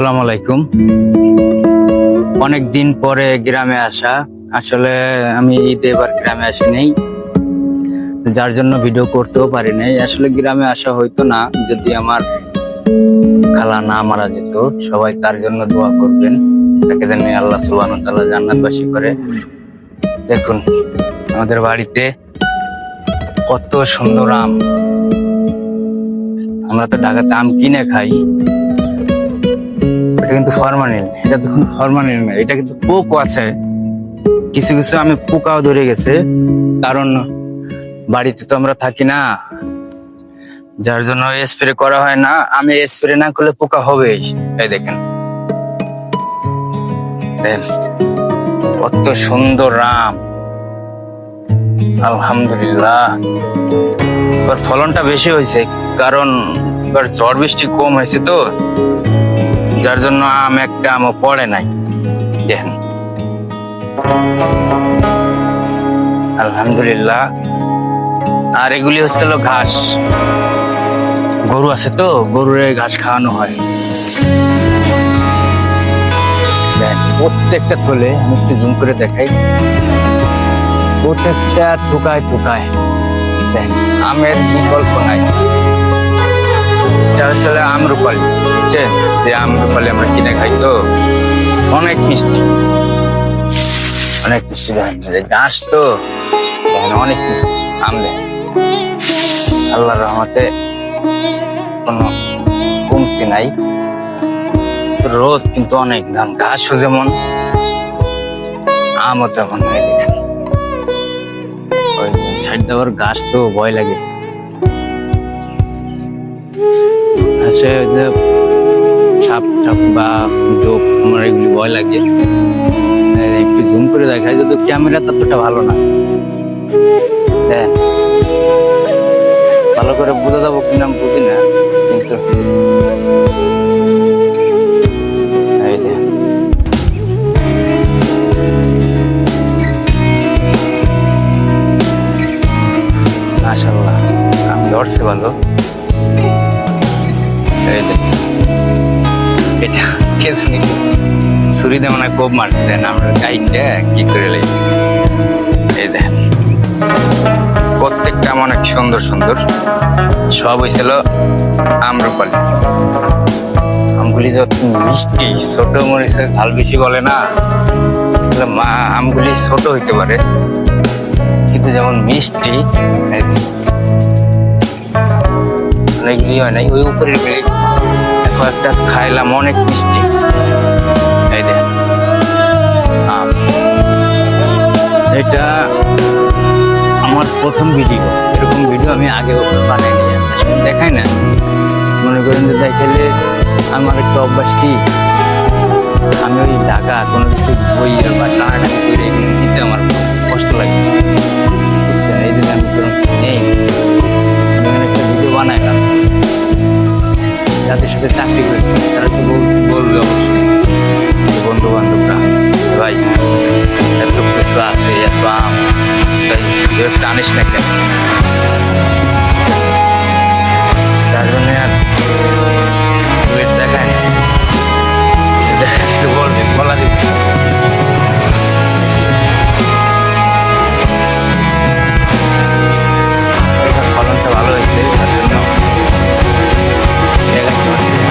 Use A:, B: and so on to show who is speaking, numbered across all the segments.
A: আসসালামু আলাইকুম। অনেক দিন পরে গ্রামে আসা। আসলে আমি ঈদে এবার গ্রামে আসি নাই, যার জন্য ভিডিও করতেও পারি নাই। আসলে গ্রামে আসা হইতো না যদি আমার খালা না মারা যেত। সবাই তার জন্য দোয়া করবেন, তাকে যেন আল্লাহ সুবহানাহু ওয়া তাআলা জান্নাতবাসী করে। দেখুন আমাদের বাড়িতে কত সুন্দর আম। আমরা তো ঢাকাতে আম কিনে খাই, এটা কিন্তু ফরমালিন, এটা দেখুন ফরমালিন না, এটা কিন্তু পোকও আছে। কিছু কিছু আমি পোকাও ধরে গেছে, কারণ বাড়িতে তো আমরা থাকি না, যার জন্য স্প্রে করা হয় না। আমি স্প্রে না করলে পোকা হবেই। এই দেখেন দেখেন কত সুন্দর আম, আলহামদুলিল্লাহ। এবার ফলনটা বেশি হয়েছে, কারণ এবার ঝড় বৃষ্টি কম হয়েছে তো, যার জন্য আম একটা আমও পড়ে নাই। দেখেন আলহামদুলিল্লাহ। আর এগুলি হচ্ছিল ঘাস, গরু আছে তো, গরুর ঘাস খাওয়ানো হয়। প্রত্যেকটা থলে আমি একটু জুম করে দেখাই, প্রত্যেকটা থুকায় থুকায় দেখেন আমের বিকল্প নাই। এটা হচ্ছে আমরুপালি, বুঝছেন? যে আমরুপালি আমরা কিনে খাই তো, অনেক মিষ্টি, অনেক মিষ্টি। দেখেন ঘাস তো দেখেন অনেক মিষ্টি আম। দেখেন আল্লাহর রহমতে কোনো কমতি নাই। রোদ কিন্তু অনেক, ধান ঘাসও যেমন আমও তেমন। ওই সাইড দেওয়ার ঘাস তো ভয় লাগে, আছে সাপ টাপ বা জোক, আমার এগুলি ভয় লাগে। একটু জুম করে দেখায়, যদি ক্যামেরা ততটা ভালো না, ভালো করে বোঝা যাবো কিনা বুঝি না, কিন্তু মাশাআল্লাহ আমি ধরছে ভালো। এটা কে জানি ছুরি দিয়ে মনে হয় কোপ মারছে, দেন আমরা গাইডটা কি করে লাইছি। এই দেখেন প্রত্যেকটা অনেক সুন্দর সুন্দর, সব হয়েছিল আম্রপালি। আমগুলি যত মিষ্টি, ছোট মরিচের ঝাল বেশি বলে না, মা আমগুলি ছোট হইতে পারে কিন্তু যেমন মিষ্টি অনেকগুলি হয় নাই। ওই উপরের কয়েকটা খাইলাম, অনেক মিষ্টি। এই দেখেন আম, এটা আমার প্রথম ভিডিও। এরকম ভিডিও আমি আগে বানাই নিয়ে দেখাই না, মনে করেন যে দেখাইলে আমার একটা অভ্যাস কি, আমি ওই ঢাকা কোনো কিছু বই বা টানাটানি করে নিতে আমার কষ্ট লাগে। এই জন্য আমি একটা ভিডিও বানাইলাম, যাদের সাথে চাকরি করে তারা তো বলবে অবশ্যই, বন্ধু বান্ধবরা, ভাই এত কিছু আছে, এত আম, টানিস না কেন? তার জন্য আর দেখায় বলবে, বলা দিচ্ছে ফলনটা ভালো হয়েছে, তার জন্য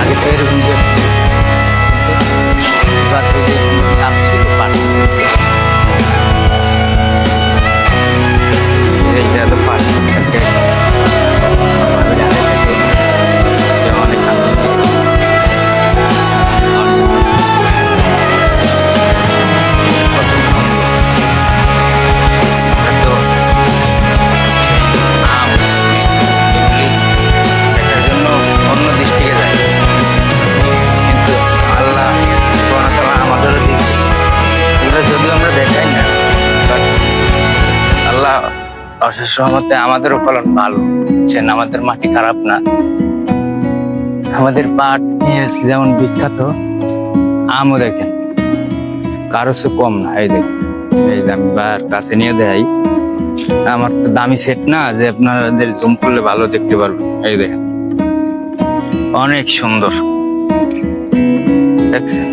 A: আগে তো এরকম যে দাম ছিল এইটা তো অনেক অশেষ রহমতে আমাদেরও ফলন ভালো হচ্ছেন। আমাদের মাটি খারাপ না, আমাদের পাট যেমন বিখ্যাত, আমও দেখেন কারো সে কম না। এই দেখেন, এই আমি বার কাছে নিয়ে দেয়, আমার তো দামি সেট না যে আপনাদের জুম করলে ভালো দেখতে পারবেন। এই দেখেন অনেক সুন্দর। দেখছেন?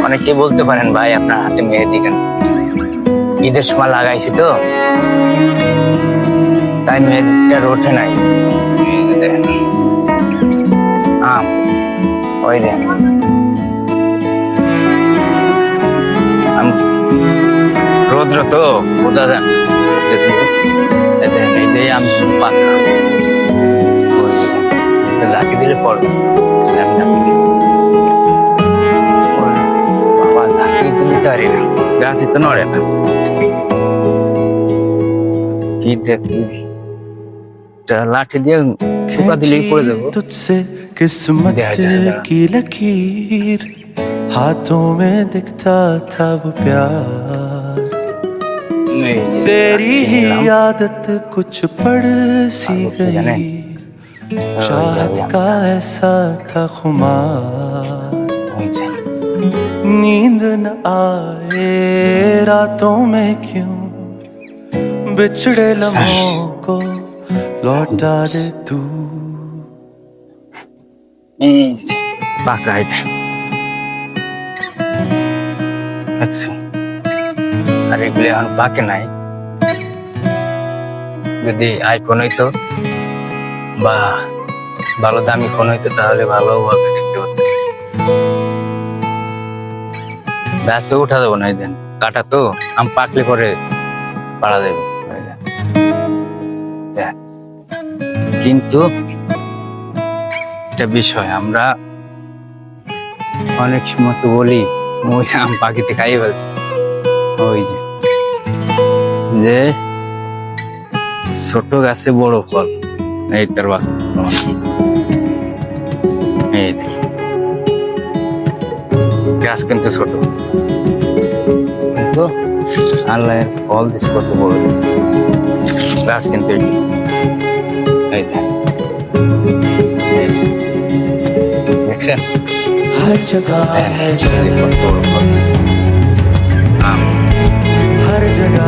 A: অনেকে বলতে পারেন ভাই আপনার হাতে মেহেদি কেন? ঈদের সময় লাগাইছি তো, তাই মেহেদিটা ওঠে নাই। দেখেন ওই দেখেন রৌদ্র তো বোঝা যায় না। এই যে আম পাতা লাঠি দিলে পড়বে। বাবা লাঠি দিতে পারি না, গাছই তো নড়ে না। কি দেখি লাঠি দিয়ে ঠোকা দিলেই পড়ে যাবো।
B: तुझसे किस्मत की लकीर हाथों में दिखता था वो प्यार तेरी ही आदत कुछ पड़ सी गई चाहत का ऐसा था खुमार नींद न आए रातों में क्यों बिछड़े लम्हों को लौटा दे तू
A: পাকা এটা। আচ্ছা, আর এগুলি এখন পাকে নাই। যদি আইফোন হইতো বা ভালো দামি ফোন হইতো তাহলে ভালোভাবে দেখতে পারতাম। গাছে উঠা যাবো না, এই দেন কাটা তো, আম পাকলে পরে পাড়া যাবে। কিন্তু একটা বিষয়, আমরা অনেক সময় তো বলি ওই আম পাখিতে খাইয়ে ফেলছে। ওই যে ছোট গাছে বড় ফল, এইটার বাস্তব প্রমাণ। এই দেখি গাছ কিন্তু ছোট, কিন্তু আল্লাহ ফল দিচ্ছে কত বড় গাছ। কিন্তু এই দেখছেন
B: हर जगह है हर जगह